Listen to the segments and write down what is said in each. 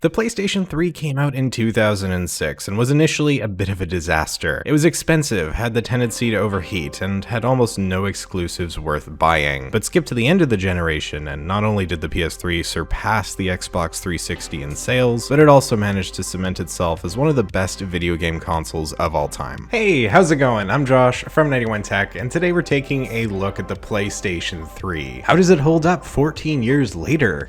The PlayStation 3 came out in 2006 and was initially a bit of a disaster. It was expensive, had the tendency to overheat, and had almost no exclusives worth buying. But skip to the end of the generation, and not only did the PS3 surpass the Xbox 360 in sales, but it also managed to cement itself as one of the best video game consoles of all time. Hey, how's it going? I'm Josh from 91 Tech, and today we're taking a look at the PlayStation 3. How does it hold up 14 years later?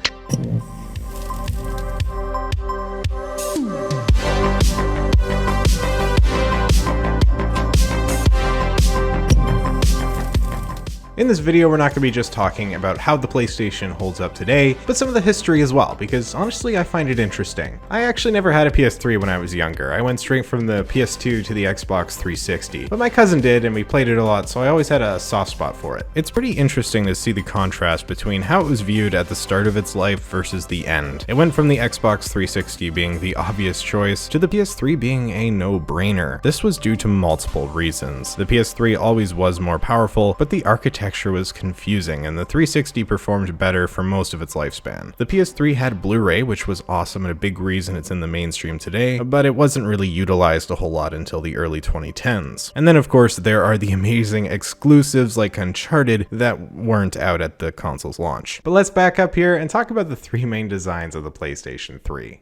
In this video, we're not going to be just talking about how the PlayStation holds up today, but some of the history as well, because honestly, I find it interesting. I actually never had a PS3 when I was younger. I went straight from the PS2 to the Xbox 360, but my cousin did, and we played it a lot, so I always had a soft spot for it. It's pretty interesting to see the contrast between how it was viewed at the start of its life versus the end. It went from the Xbox 360 being the obvious choice to the PS3 being a no-brainer. This was due to multiple reasons. The PS3 always was more powerful, but the architecture was confusing, and the 360 performed better for most of its lifespan. The PS3 had Blu-ray, which was awesome and a big reason it's in the mainstream today, but it wasn't really utilized a whole lot until the early 2010s. And then of course there are the amazing exclusives like Uncharted that weren't out at the console's launch. But let's back up here and talk about the three main designs of the PlayStation 3.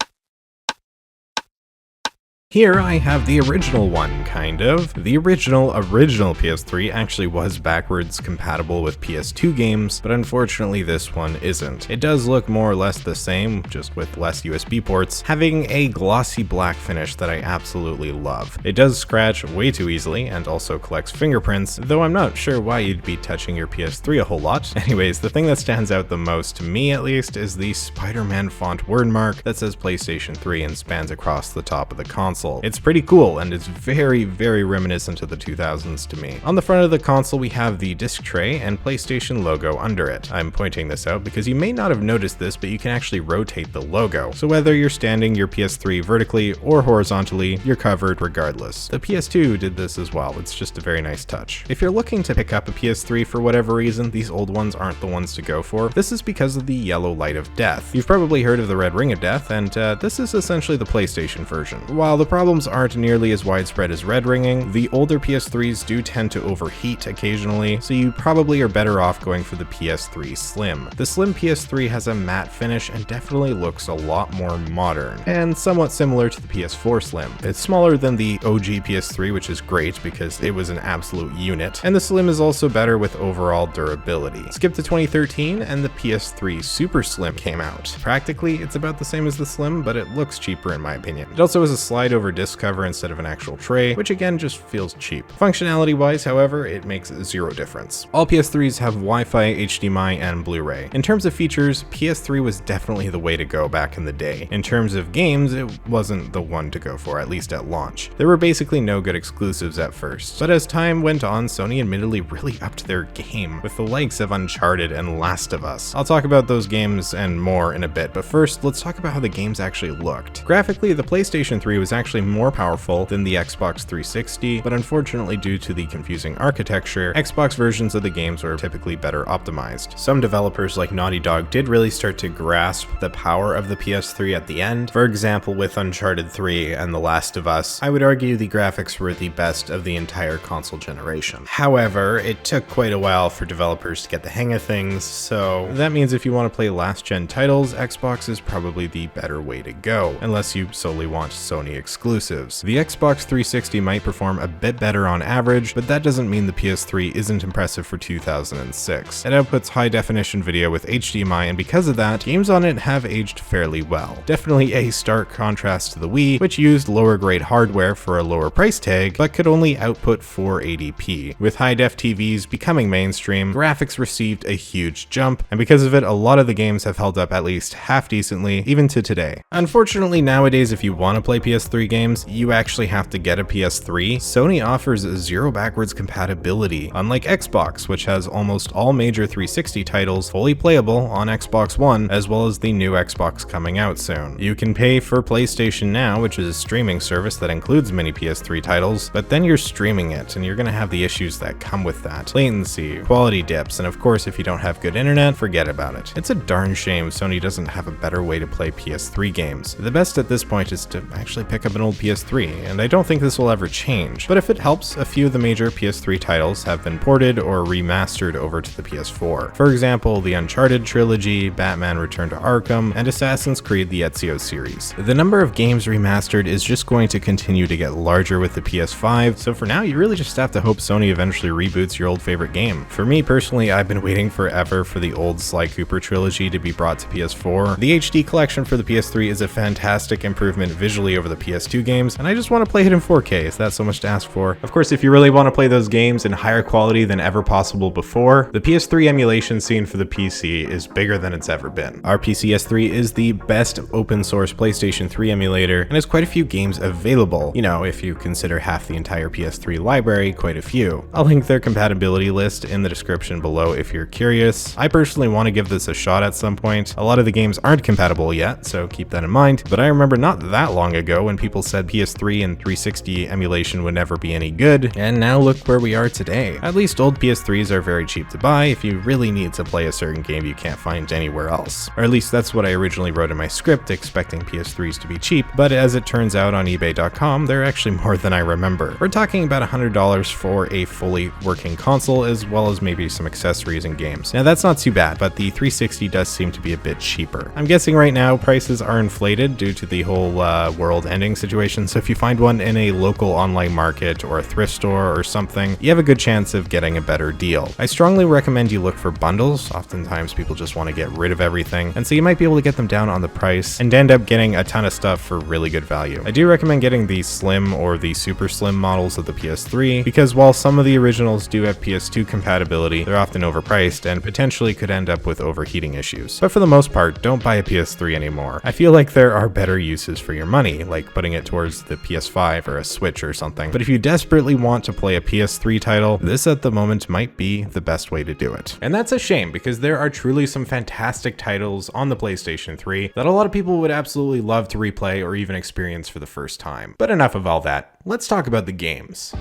Here I have the original one, kind of. The original PS3 actually was backwards compatible with PS2 games, but unfortunately this one isn't. It does look more or less the same, just with less USB ports, having a glossy black finish that I absolutely love. It does scratch way too easily and also collects fingerprints, though I'm not sure why you'd be touching your PS3 a whole lot. Anyways, the thing that stands out the most, to me at least, is the Spider-Man font word mark that says PlayStation 3 and spans across the top of the console. It's pretty cool and is very, very reminiscent of the 2000s to me. On the front of the console we have the disc tray and PlayStation logo under it. I'm pointing this out because you may not have noticed this, but you can actually rotate the logo. So whether you're standing your PS3 vertically or horizontally, you're covered regardless. The PS2 did this as well. It's just a very nice touch. If you're looking to pick up a PS3 for whatever reason, these old ones aren't the ones to go for. This is because of the yellow light of death. You've probably heard of the red ring of death, and this is essentially the PlayStation version. While the problems aren't nearly as widespread as red ringing, the older PS3s do tend to overheat occasionally, so you probably are better off going for the PS3 Slim. The Slim PS3 has a matte finish and definitely looks a lot more modern, and somewhat similar to the PS4 Slim. It's smaller than the OG PS3, which is great because it was an absolute unit, and the Slim is also better with overall durability. Skip to 2013 and the PS3 Super Slim came out. Practically, it's about the same as the Slim, but it looks cheaper in my opinion. It also has a slide over disc cover instead of an actual tray, which again just feels cheap. Functionality wise, however, it makes zero difference. All PS3s have Wi-Fi, HDMI, and Blu-ray. In terms of features, PS3 was definitely the way to go back in the day. In terms of games, it wasn't the one to go for, at least at launch. There were basically no good exclusives at first, but as time went on, Sony admittedly really upped their game with the likes of Uncharted and Last of Us. I'll talk about those games and more in a bit, but first, let's talk about how the games actually looked. Graphically, the PlayStation 3 was actually more powerful than the Xbox 360, but unfortunately due to the confusing architecture, Xbox versions of the games were typically better optimized. Some developers like Naughty Dog did really start to grasp the power of the PS3 at the end. For example, with Uncharted 3 and The Last of Us, I would argue the graphics were the best of the entire console generation. However, it took quite a while for developers to get the hang of things, so that means if you want to play last-gen titles, Xbox is probably the better way to go, unless you solely want Sony exclusives. The Xbox 360 might perform a bit better on average, but that doesn't mean the PS3 isn't impressive for 2006. It outputs high-definition video with HDMI, and because of that, games on it have aged fairly well. Definitely a stark contrast to the Wii, which used lower-grade hardware for a lower price tag, but could only output 480p. With high-def TVs becoming mainstream, graphics received a huge jump, and because of it, a lot of the games have held up at least half decently, even to today. Unfortunately, nowadays, if you want to play PS3 PS3 games, you actually have to get a PS3. Sony offers zero backwards compatibility, unlike Xbox, which has almost all major 360 titles fully playable on Xbox One, as well as the new Xbox coming out soon. You can pay for PlayStation Now, which is a streaming service that includes many PS3 titles, but then you're streaming it, and you're gonna have the issues that come with that. Latency, quality dips, and of course if you don't have good internet, forget about it. It's a darn shame Sony doesn't have a better way to play PS3 games. The best at this point is to actually pick up an old PS3, and I don't think this will ever change. But if it helps, a few of the major PS3 titles have been ported or remastered over to the PS4. For example, the Uncharted trilogy, Batman Return to Arkham, and Assassin's Creed the Ezio series. The number of games remastered is just going to continue to get larger with the PS5, so for now you really just have to hope Sony eventually reboots your old favorite game. For me personally, I've been waiting forever for the old Sly Cooper trilogy to be brought to PS4. The HD collection for the PS3 is a fantastic improvement visually over the PS2 games, and I just want to play it in 4K. Is that so much to ask for? Of course, if you really want to play those games in higher quality than ever possible before, the PS3 emulation scene for the PC is bigger than it's ever been. Our PCS3 is the best open source PlayStation 3 emulator and has quite a few games available. You know, if you consider half the entire PS3 library, quite a few. I'll link their compatibility list in the description below if you're curious. I personally want to give this a shot at some point. A lot of the games aren't compatible yet, so keep that in mind, but I remember not that long ago when people said PS3 and 360 emulation would never be any good, and now look where we are today. At least old PS3s are very cheap to buy if you really need to play a certain game you can't find anywhere else. Or at least that's what I originally wrote in my script, expecting PS3s to be cheap, but as it turns out on eBay.com, they're actually more than I remember. We're talking about $100 for a fully working console, as well as maybe some accessories and games. Now that's not too bad, but the 360 does seem to be a bit cheaper. I'm guessing right now prices are inflated due to the whole world ending situation, so if you find one in a local online market or a thrift store or something, you have a good chance of getting a better deal. I strongly recommend you look for bundles. Oftentimes people just want to get rid of everything, and so you might be able to get them down on the price and end up getting a ton of stuff for really good value. I do recommend getting the slim or the super slim models of the PS3, because while some of the originals do have PS2 compatibility, they're often overpriced and potentially could end up with overheating issues. But for the most part, don't buy a PS3 anymore. I feel like there are better uses for your money, like putting it towards the PS5 or a Switch or something. But if you desperately want to play a PS3 title, this at the moment might be the best way to do it. And that's a shame, because there are truly some fantastic titles on the PlayStation 3 that a lot of people would absolutely love to replay or even experience for the first time. But enough of all that. Let's talk about the games.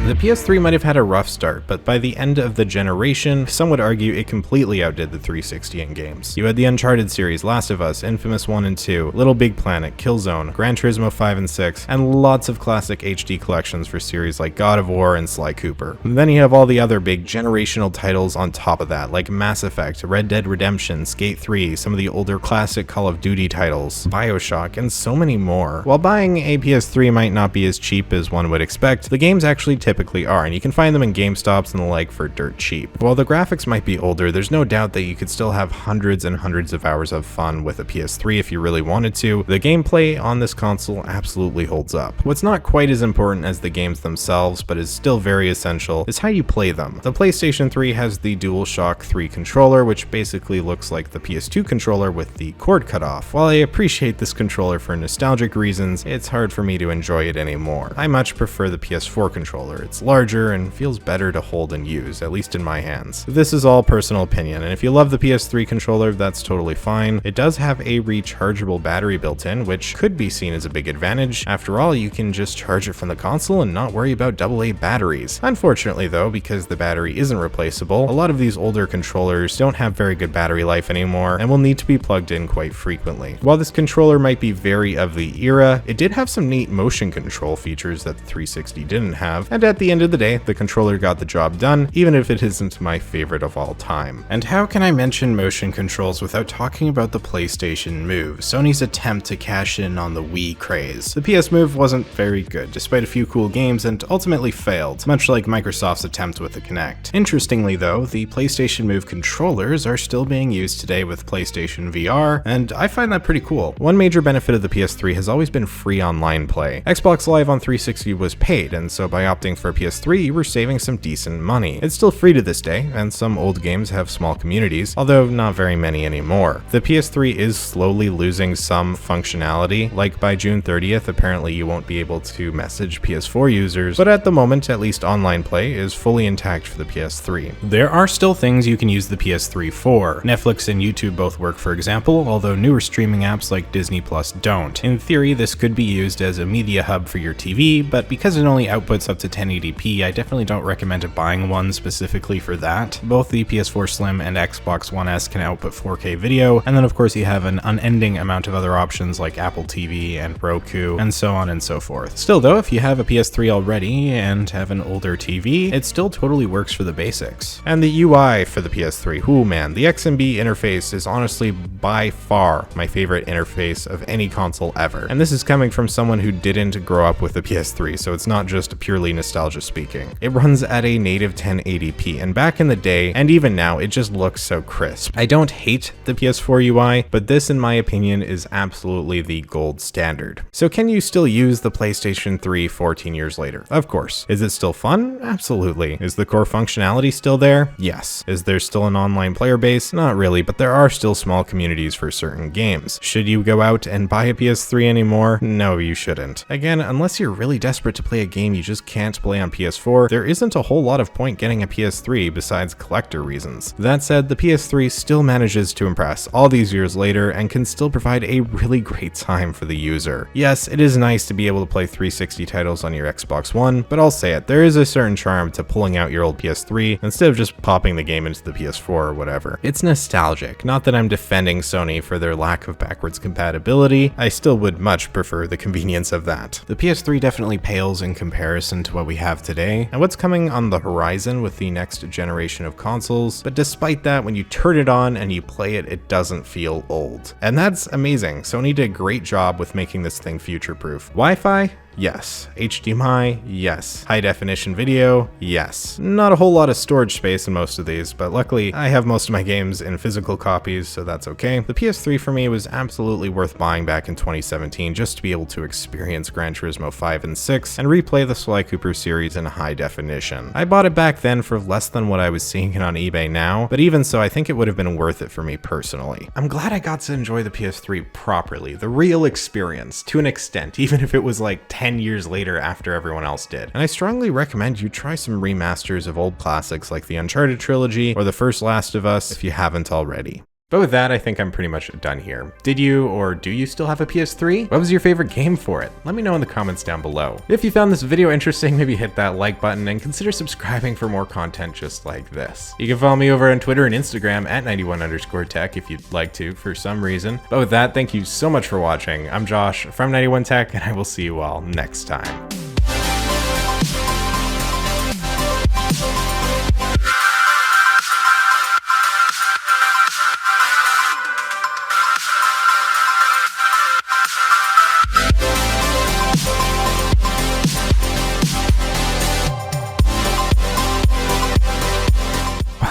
The PS3 might have had a rough start, but by the end of the generation, some would argue it completely outdid the 360 in games. You had the Uncharted series, Last of Us, Infamous 1 and 2, Little Big Planet, Killzone, Gran Turismo 5 and 6, and lots of classic HD collections for series like God of War and Sly Cooper. And then you have all the other big generational titles on top of that, like Mass Effect, Red Dead Redemption, Skate 3, some of the older classic Call of Duty titles, BioShock, and so many more. While buying a PS3 might not be as cheap as one would expect, the games actually typically are, and you can find them in GameStops and the like for dirt cheap. While the graphics might be older, there's no doubt that you could still have hundreds and hundreds of hours of fun with a PS3 if you really wanted to. The gameplay on this console absolutely holds up. What's not quite as important as the games themselves, but is still very essential, is how you play them. The PlayStation 3 has the DualShock 3 controller, which basically looks like the PS2 controller with the cord cut off. While I appreciate this controller for nostalgic reasons, it's hard for me to enjoy it anymore. I much prefer the PS4 controller. It's larger and feels better to hold and use, at least in my hands. This is all personal opinion, and if you love the PS3 controller, that's totally fine. It does have a rechargeable battery built in, which could be seen as a big advantage. After all, you can just charge it from the console and not worry about AA batteries. Unfortunately though, because the battery isn't replaceable, a lot of these older controllers don't have very good battery life anymore and will need to be plugged in quite frequently. While this controller might be very of the era, it did have some neat motion control features that the 360 didn't have, and at the end of the day, the controller got the job done, even if it isn't my favorite of all time. And how can I mention motion controls without talking about the PlayStation Move, Sony's attempt to cash in on the Wii craze? The PS Move wasn't very good, despite a few cool games, and ultimately failed, much like Microsoft's attempt with the Kinect. Interestingly though, the PlayStation Move controllers are still being used today with PlayStation VR, and I find that pretty cool. One major benefit of the PS3 has always been free online play. Xbox Live on 360 was paid, and so by opting for a PS3, you were saving some decent money. It's still free to this day, and some old games have small communities, although not very many anymore. The PS3 is slowly losing some functionality, like by June 30th, apparently you won't be able to message PS4 users, but at the moment, at least online play is fully intact for the PS3. There are still things you can use the PS3 for. Netflix and YouTube both work, for example, although newer streaming apps like Disney Plus don't. In theory, this could be used as a media hub for your TV, but because it only outputs up to 1080p, I definitely don't recommend buying one specifically for that. Both the PS4 Slim and Xbox One S can output 4K video, and then of course you have an unending amount of other options like Apple TV and Roku, and so on and so forth. Still though, if you have a PS3 already and have an older TV, it still totally works for the basics. And the UI for the PS3, ooh man, the XMB interface is honestly by far my favorite interface of any console ever. And this is coming from someone who didn't grow up with the PS3, so it's not just purely nostalgia speaking. It runs at a native 1080p, and back in the day, and even now, it just looks so crisp. I don't hate the PS4 UI, but this in my opinion is absolutely the gold standard. So can you still use the PlayStation 3 14 years later? Of course. Is it still fun? Absolutely. Is the core functionality still there? Yes. Is there still an online player base? Not really, but there are still small communities for certain games. Should you go out and buy a PS3 anymore? No, you shouldn't. Again, unless you're really desperate to play a game you just can't play on PS4, there isn't a whole lot of point getting a PS3 besides collector reasons. That said, the PS3 still manages to impress all these years later and can still provide a really great time for the user. Yes, it is nice to be able to play 360 titles on your Xbox One, but I'll say it, there is a certain charm to pulling out your old PS3 instead of just popping the game into the PS4 or whatever. It's nostalgic. Not that I'm defending Sony for their lack of backwards compatibility, I still would much prefer the convenience of that. The PS3 definitely pales in comparison to what we have today, and what's coming on the horizon with the next generation of consoles, but despite that, when you turn it on and you play it, it doesn't feel old. And that's amazing. Sony did a great job with making this thing future-proof. Wi-Fi? Yes. HDMI? Yes. High definition video? Yes. Not a whole lot of storage space in most of these, but luckily I have most of my games in physical copies, so that's okay. The PS3 for me was absolutely worth buying back in 2017 just to be able to experience Gran Turismo 5 and 6 and replay the Sly Cooper series in high definition. I bought it back then for less than what I was seeing it on eBay now, but even so I think it would have been worth it for me personally. I'm glad I got to enjoy the PS3 properly, the real experience, to an extent, even if it was like 10 years later after everyone else did. And I strongly recommend you try some remasters of old classics like the Uncharted trilogy or the first Last of Us if you haven't already. But with that, I think I'm pretty much done here. Did you or do you still have a PS3? What was your favorite game for it? Let me know in the comments down below. If you found this video interesting, maybe hit that like button and consider subscribing for more content just like this. You can follow me over on Twitter and Instagram at 91_tech if you'd like to for some reason. But with that, thank you so much for watching. I'm Josh from 91tech, and I will see you all next time.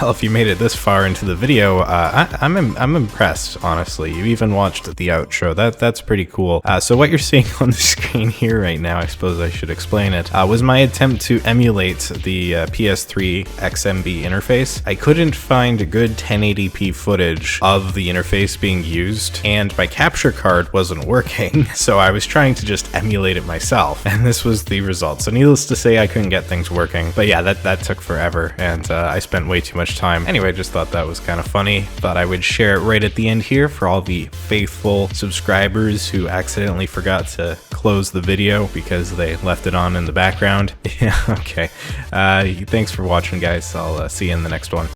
Well, if you made it this far into the video, I'm impressed, honestly. You even watched the outro. That's pretty cool. So what you're seeing on the screen here right now, I suppose I should explain it, was my attempt to emulate the PS3 XMB interface. I couldn't find good 1080p footage of the interface being used, and my capture card wasn't working, so I was trying to just emulate it myself, and this was the result. So needless to say, I couldn't get things working. But yeah, that took forever, and I spent way too much time. Anyway, just thought that was kind of funny. Thought I would share it right at the end here for all the faithful subscribers who accidentally forgot to close the video because they left it on in the background. Yeah, okay. Thanks for watching, guys. I'll see you in the next one.